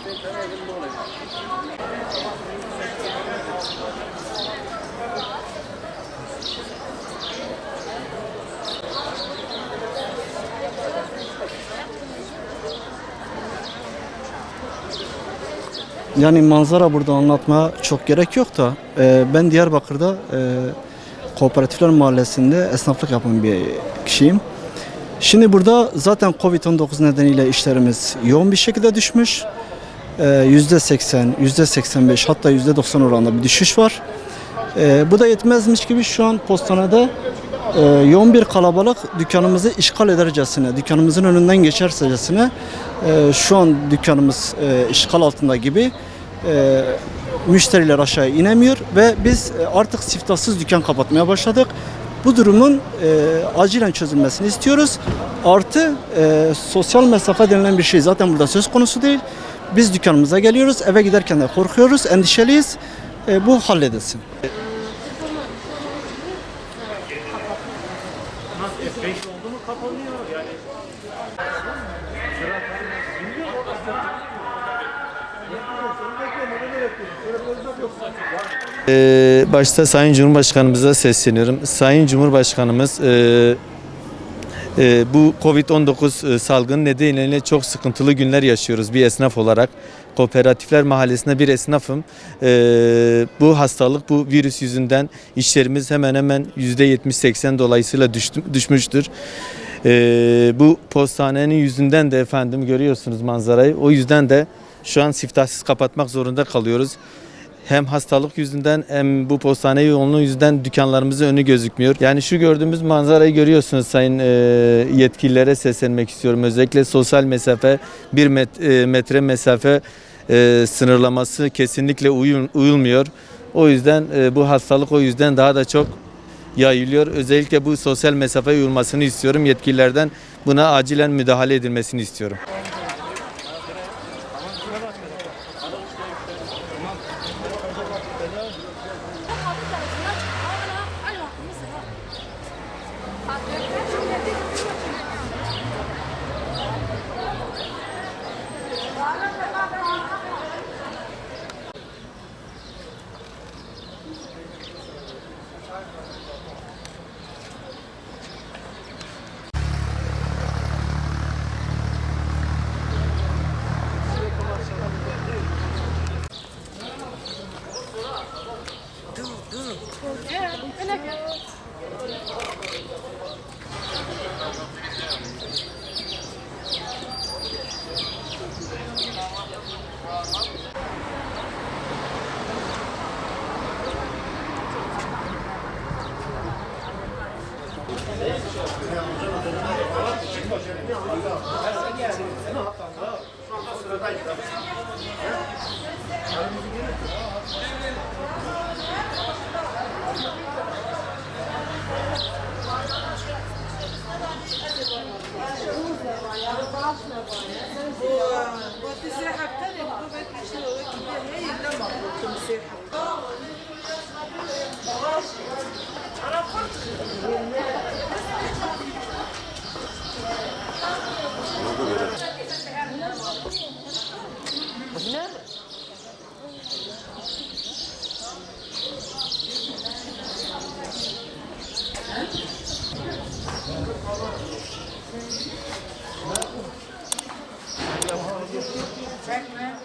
Yani manzara burada anlatmaya çok gerek yok da ben Diyarbakır'da Kooperatifler Mahallesi'nde esnaflık yapan bir kişiyim. Şimdi burada zaten Covid-19 nedeniyle işlerimiz yoğun bir şekilde düşmüş. %80, %85 hatta %90 oranında bir düşüş var. Bu da yetmezmiş gibi şu an postanede yoğun bir kalabalık dükkanımızı işgal edercesine, dükkanımızın önünden geçercesine şu an dükkanımız işgal altında gibi müşteriler aşağı inemiyor ve biz artık siftahsız dükkan kapatmaya başladık. Bu durumun acilen çözülmesini istiyoruz. Artı sosyal mesafe denilen bir şey zaten burada söz konusu değil. Biz dükkanımıza geliyoruz, eve giderken de korkuyoruz, endişeliyiz. Bu halledilsin. Nasıl F5 oldu mu kapanıyor yani. Başta Sayın Cumhurbaşkanımıza sesleniyorum. Sayın Cumhurbaşkanımız bu Covid-19 salgını nedeniyle çok sıkıntılı günler yaşıyoruz bir esnaf olarak. Kooperatifler Mahallesi'nde bir esnafım. Bu hastalık, bu virüs yüzünden işlerimiz hemen hemen %70-80 dolayısıyla düşmüştür. Bu postanenin yüzünden de efendim görüyorsunuz manzarayı. O yüzden de şu an siftahsız kapatmak zorunda kalıyoruz. Hem hastalık yüzünden hem bu postane yoğunluğu yüzünden dükkanlarımızın önü gözükmüyor. Yani şu gördüğümüz manzarayı görüyorsunuz sayın yetkililere seslenmek istiyorum. Özellikle sosyal mesafe, 1 metre mesafe sınırlaması kesinlikle uyulmuyor. O yüzden bu hastalık o yüzden daha da çok yayılıyor. Özellikle bu sosyal mesafe uyulmasını istiyorum. Yetkililerden buna acilen müdahale edilmesini istiyorum. Çekme.